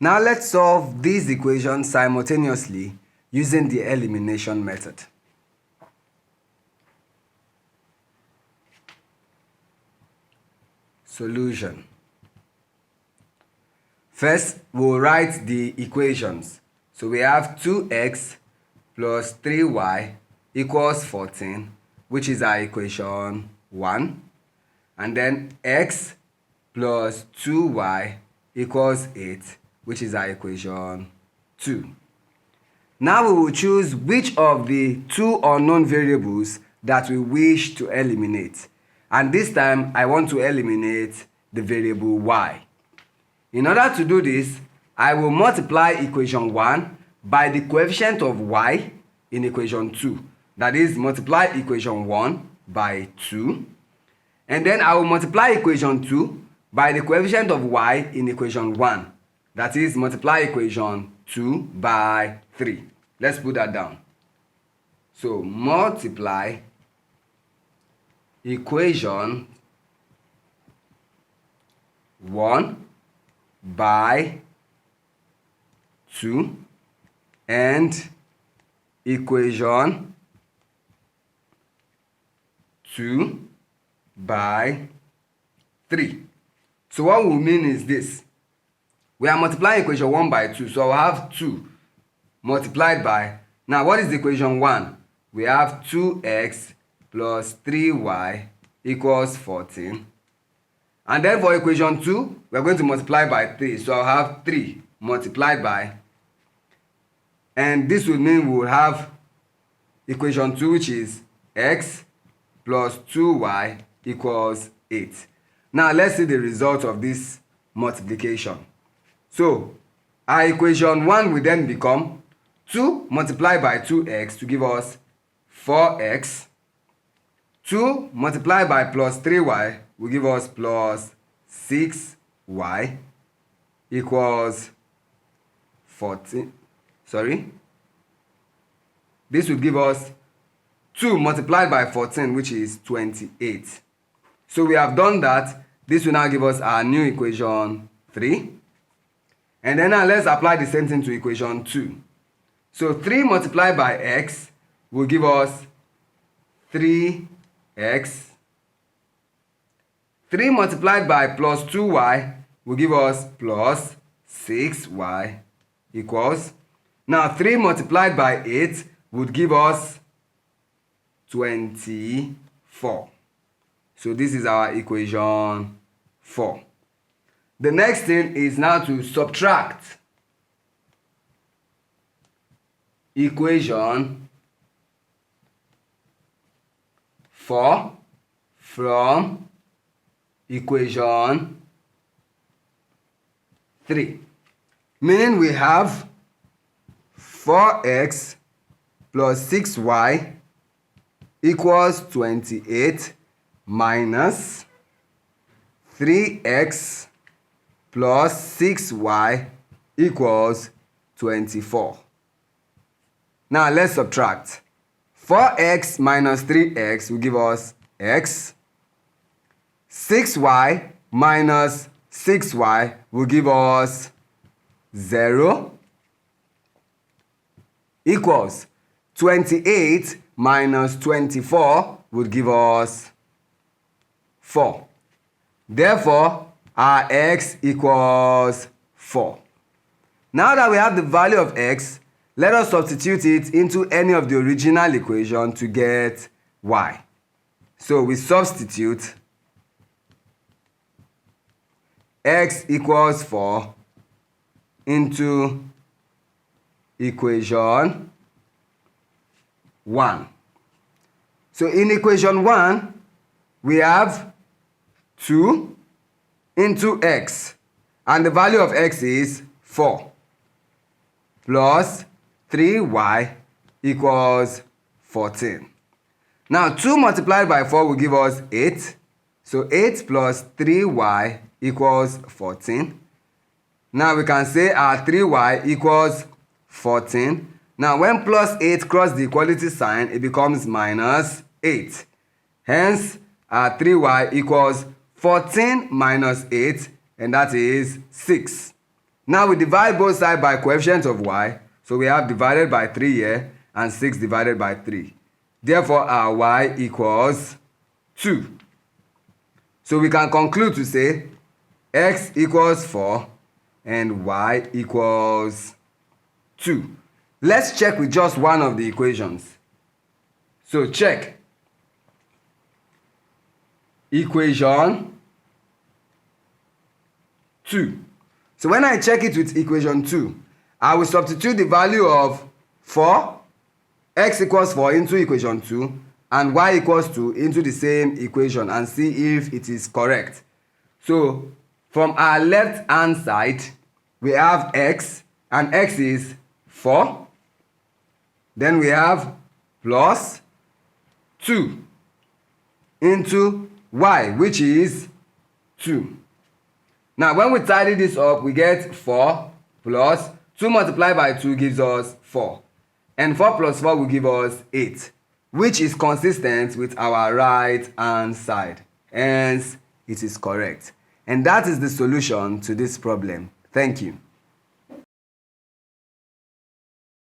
Now let's solve these equations simultaneously using the elimination method. Solution. First, we'll write the equations. So we have 2x plus 3y equals 14, which is our equation 1. And then x plus 2y equals 8, which is our equation 2. Now we will choose which of the two unknown variables that we wish to eliminate. And this time, I want to eliminate the variable y. In order to do this, I will multiply equation 1 by the coefficient of y in equation 2. That is, multiply equation 1 by 2. And then I will multiply equation 2 by the coefficient of y in equation 1. That is, multiply equation 2 by 3. Let's put that down. So, multiply equation 1 by 2 and equation 2 by 3. So what we mean is this. We are multiplying equation 1 by 2. So I'll have 2 multiplied by. Now what is equation 1? We have 2x plus 3y equals 14. And then for equation 2, we're going to multiply by 3. So I'll have 3 multiplied by. And this will mean we will have equation 2, which is x plus 2y equals 8. Now let's see the result of this multiplication. So our equation 1 will then become 2 multiplied by 2x to give us 4x. 2 multiplied by plus 3y will give us plus 6y equals 14. This would give us 2 multiplied by 14, which is 28. So we have done that. This will now give us our new equation 3. And then now let's apply the same thing to equation 2. So 3 multiplied by x will give us 3x. 3 multiplied by plus 2y will give us plus 6y equals. Now 3 multiplied by 8 would give us 24. So this is our equation 4. The next thing is now to subtract equation 4 from equation 3. Meaning we have 4x plus 6y equals 28 minus 3x plus 6y equals 24. Now let's subtract. 4x minus 3x will give us x. 6y minus 6y will give us 0 equals 28 minus 24 would give us 4. Therefore, our x equals 4. Now that we have the value of x, let us substitute it into any of the original equation to get y. So we substitute x equals 4 into equation 1. So in equation 1, we have 2 into x, and the value of x is 4, plus 3y equals 14. Now 2 multiplied by 4 will give us 8. So 8 plus 3y equals 14. Now we can say our 3y equals 14. Now when plus 8 cross the equality sign, it becomes minus 8. Hence, our 3y equals 14 minus 8, and that is 6. Now we divide both sides by coefficient of y. So we have divided by 3 here and 6 divided by 3. Therefore, our y equals 2. So we can conclude to say x equals 4 and y equals 2. Let's check with just one of the equations. So check. Equation 2. So when I check it with equation 2, I will substitute the value of 4, x equals 4 into equation 2, and y equals 2 into the same equation and see if it is correct. So from our left hand side, we have x, and x is 4. Then we have plus 2 into y, which is 2. Now, when we tidy this up, we get 4 plus 2 multiplied by 2 gives us 4. And 4 plus 4 will give us 8, which is consistent with our right hand side. Hence, it is correct. And that is the solution to this problem. Thank you.